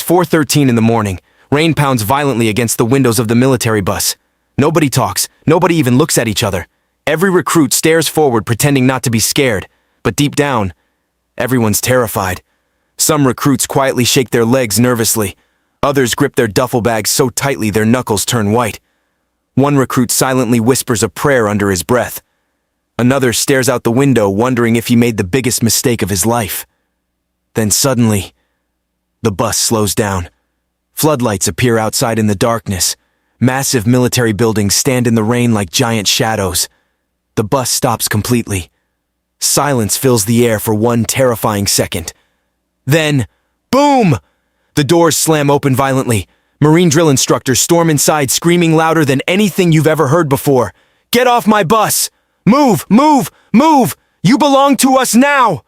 4:13 in the morning. Rain pounds violently against the windows of the military bus. Nobody talks. Nobody even looks at each other. Every recruit stares forward, pretending not to be scared. But deep down, everyone's terrified. Some recruits quietly shake their legs nervously. Others grip their duffel bags so tightly their knuckles turn white. One recruit silently whispers a prayer under his breath. Another stares out the window, wondering if he made the biggest mistake of his life. Then suddenly, the bus slows down. Floodlights appear outside in the darkness. Massive military buildings stand in the rain like giant shadows. The bus stops completely. Silence fills the air for one terrifying second. Then, boom! The doors slam open violently. Marine drill instructors storm inside, screaming louder than anything you've ever heard before. "Get off my bus! Move! Move! Move! You belong to us now!"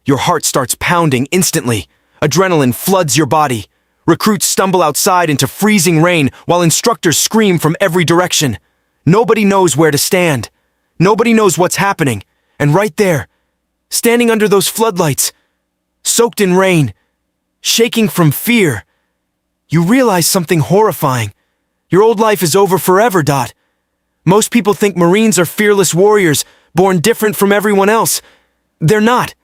Your heart starts pounding instantly. Adrenaline floods your body. Recruits stumble outside into freezing rain while instructors scream from every direction. Nobody knows where to stand. Nobody knows what's happening. And right there, standing under those floodlights, soaked in rain, shaking from fear, you realize something horrifying. Your old life is over forever, Dot. Most people think Marines are fearless warriors, born different from everyone else. They're not.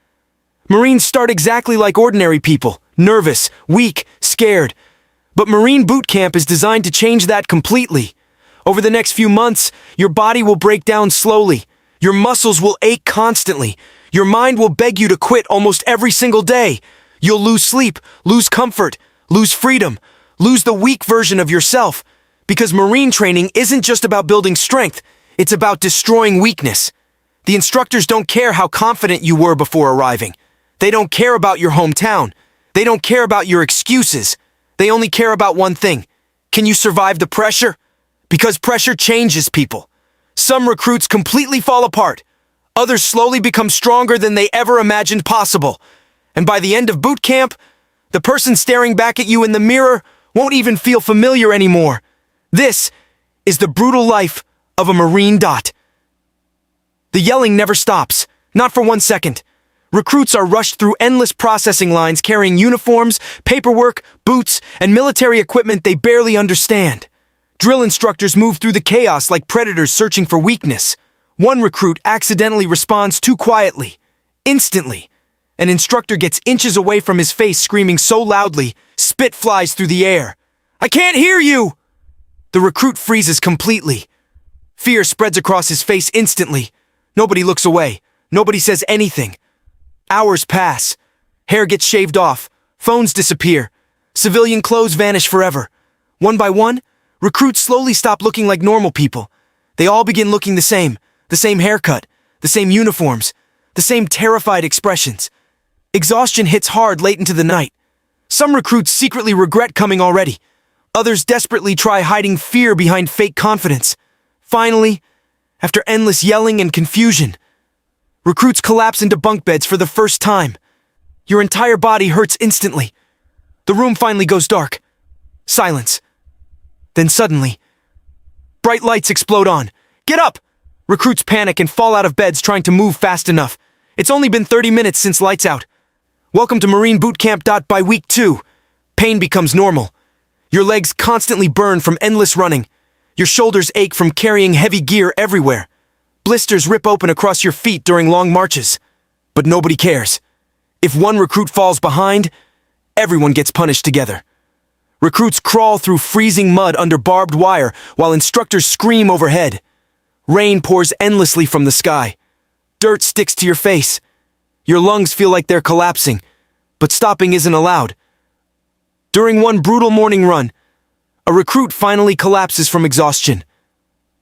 Marines start exactly like ordinary people, nervous, weak, scared. But Marine boot camp is designed to change that completely. Over the next few months, your body will break down slowly. Your muscles will ache constantly. Your mind will beg you to quit almost every single day. You'll lose sleep, lose comfort, lose freedom, lose the weak version of yourself. Because Marine training isn't just about building strength, it's about destroying weakness. The instructors don't care how confident you were before arriving. They don't care about your hometown. They don't care about your excuses. They only care about one thing. Can you survive the pressure? Because pressure changes people. Some recruits completely fall apart. Others slowly become stronger than they ever imagined possible. And by the end of boot camp, the person staring back at you in the mirror won't even feel familiar anymore. This is the brutal life of a Marine, Dot. The yelling never stops, not for 1 second. Recruits are rushed through endless processing lines carrying uniforms, paperwork, boots, and military equipment they barely understand. Drill instructors move through the chaos like predators searching for weakness. One recruit accidentally responds too quietly. Instantly, an instructor gets inches away from his face, screaming so loudly, spit flies through the air. "I can't hear you!" The recruit freezes completely. Fear spreads across his face instantly. Nobody looks away. Nobody says anything. Hours pass. Hair gets shaved off. Phones disappear. Civilian clothes vanish forever. One by one, recruits slowly stop looking like normal people. They all begin looking the same haircut, the same uniforms, the same terrified expressions. Exhaustion hits hard late into the night. Some recruits secretly regret coming already. Others desperately try hiding fear behind fake confidence. Finally, after endless yelling and confusion, recruits collapse into bunk beds for the first time. Your entire body hurts instantly. The room finally goes dark. Silence. Then suddenly, bright lights explode on. "Get up!" Recruits panic and fall out of beds trying to move fast enough. It's only been 30 minutes since lights out. Welcome to Marine Boot Camp. By week 2, pain becomes normal. Your legs constantly burn from endless running. Your shoulders ache from carrying heavy gear everywhere. Blisters rip open across your feet during long marches. But nobody cares. If one recruit falls behind, everyone gets punished together. Recruits crawl through freezing mud under barbed wire while instructors scream overhead. Rain pours endlessly from the sky. Dirt sticks to your face. Your lungs feel like they're collapsing, but stopping isn't allowed. During one brutal morning run, a recruit finally collapses from exhaustion.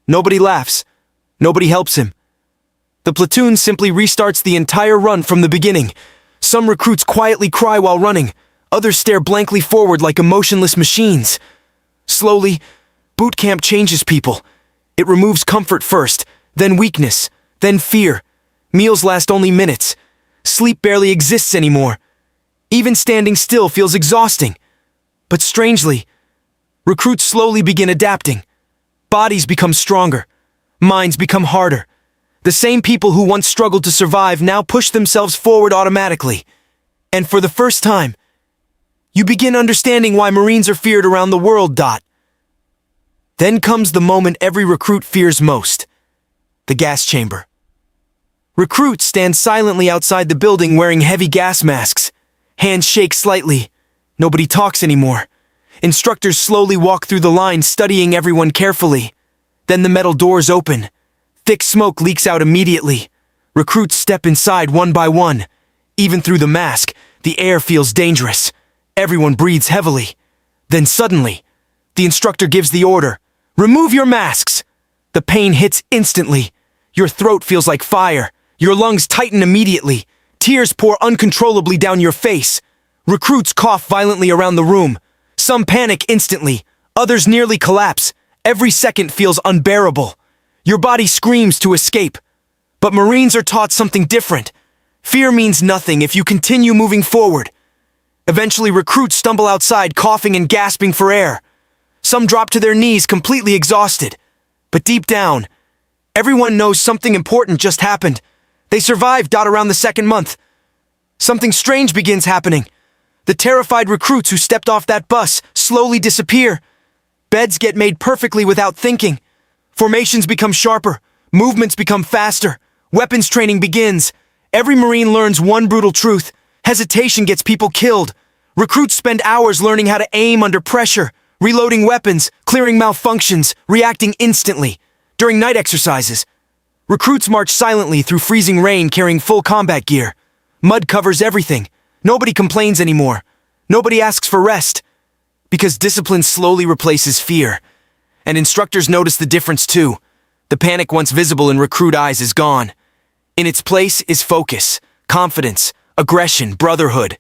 Nobody laughs. Nobody helps him. The platoon simply restarts the entire run from the beginning. Some recruits quietly cry while running. Others stare blankly forward like emotionless machines. Slowly, boot camp changes people. It removes comfort first, then weakness, then fear. Meals last only minutes. Sleep barely exists anymore. Even standing still feels exhausting. But strangely, recruits slowly begin adapting. Bodies become stronger. Minds become harder. The same people who once struggled to survive now push themselves forward automatically. And for the first time, You begin understanding why Marines are feared around the world. Then comes the moment every recruit fears most: the gas chamber. Recruits stand silently outside the building wearing heavy gas masks. Hands shake slightly. Nobody talks anymore. Instructors slowly walk through the line, studying everyone carefully. Then the metal doors open. Thick smoke leaks out immediately. Recruits step inside one by one. Even through the mask, the air feels dangerous. Everyone breathes heavily. Then suddenly, the instructor gives the order: "Remove your masks!" The pain hits instantly. Your throat feels like fire. Your lungs tighten immediately. Tears pour uncontrollably down your face. Recruits cough violently around the room. Some panic instantly. Others nearly collapse. Every second feels unbearable. Your body screams to escape. But Marines are taught something different. Fear means nothing if you continue moving forward. Eventually, recruits stumble outside, coughing and gasping for air. Some drop to their knees, completely exhausted. But deep down, everyone knows something important just happened. They survived. Around the second month, something strange begins happening. The terrified recruits who stepped off that bus slowly disappear. Beds get made perfectly without thinking. Formations become sharper. Movements become faster. Weapons training begins. Every Marine learns one brutal truth: hesitation gets people killed. Recruits spend hours learning how to aim under pressure, reloading weapons, clearing malfunctions, reacting instantly. During night exercises, recruits march silently through freezing rain carrying full combat gear. Mud covers everything. Nobody complains anymore. Nobody asks for rest. Because discipline slowly replaces fear. And instructors notice the difference too. The panic once visible in recruit eyes is gone. In its place is focus, confidence, aggression, brotherhood.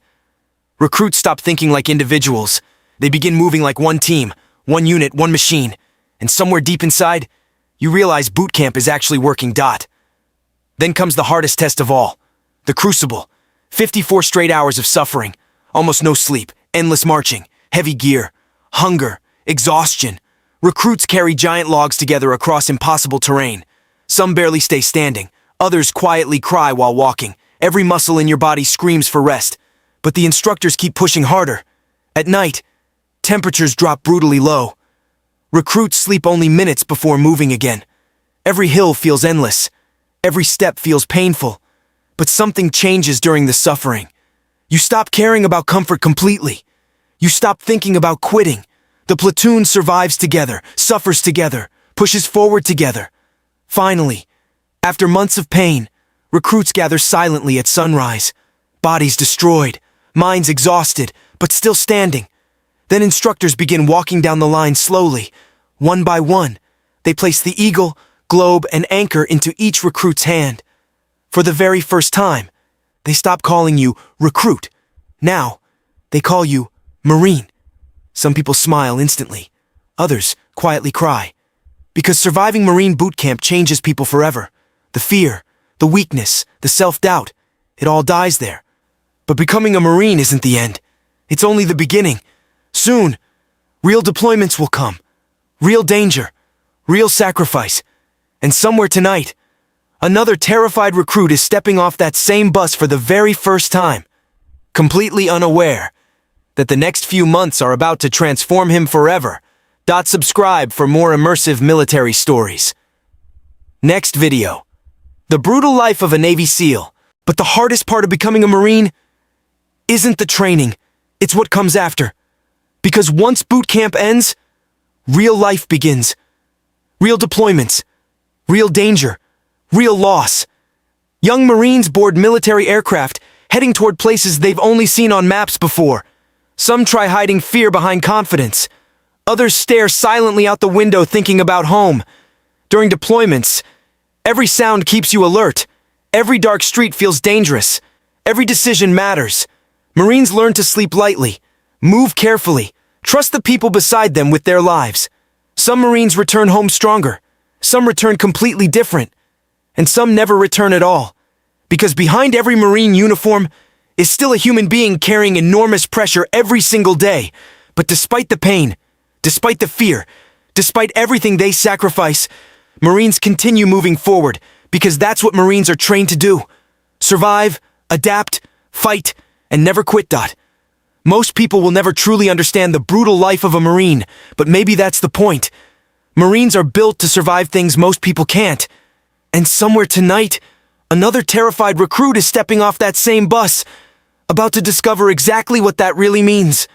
Recruits stop thinking like individuals. They begin moving like one team, one unit, one machine. And somewhere deep inside, you realize boot camp is actually working. Then comes the hardest test of all: the crucible. 54 straight hours of suffering, almost no sleep, endless marching, heavy gear, hunger, exhaustion. Recruits carry giant logs together across impossible terrain. Some barely stay standing. Others quietly cry while walking. Every muscle in your body screams for rest. But the instructors keep pushing harder. At night, temperatures drop brutally low. Recruits sleep only minutes before moving again. Every hill feels endless. Every step feels painful. But something changes during the suffering. You stop caring about comfort completely. You stop thinking about quitting. The platoon survives together, suffers together, pushes forward together. Finally, after months of pain, recruits gather silently at sunrise. Bodies destroyed, minds exhausted, but still standing. Then instructors begin walking down the line slowly. One by one, they place the eagle, globe, and anchor into each recruit's hand. For the very first time, they stop calling you recruit. Now, they call you Marine. Some people smile instantly. Others quietly cry. Because surviving Marine boot camp changes people forever. The fear, the weakness, the self-doubt, it all dies there. But becoming a Marine isn't the end. It's only the beginning. Soon, real deployments will come. Real danger. Real sacrifice. And somewhere tonight, another terrified recruit is stepping off that same bus for the very first time, completely unaware that the next few months are about to transform him forever. Subscribe for more immersive military stories. Next video: the brutal life of a Navy SEAL. But the hardest part of becoming a Marine isn't the training, it's what comes after. Because once boot camp ends, real life begins. Real deployments, real danger, real loss. Young Marines board military aircraft, heading toward places they've only seen on maps before. Some try hiding fear behind confidence. Others stare silently out the window thinking about home. During deployments, every sound keeps you alert. Every dark street feels dangerous. Every decision matters. Marines learn to sleep lightly, move carefully, trust the people beside them with their lives. Some Marines return home stronger. Some return completely different. And some never return at all. Because behind every Marine uniform is still a human being carrying enormous pressure every single day. But despite the pain, despite the fear, despite everything they sacrifice, Marines continue moving forward because that's what Marines are trained to do. Survive, adapt, fight, and never quit. Most people will never truly understand the brutal life of a Marine, but maybe that's the point. Marines are built to survive things most people can't. And somewhere tonight, another terrified recruit is stepping off that same bus, about to discover exactly what that really means.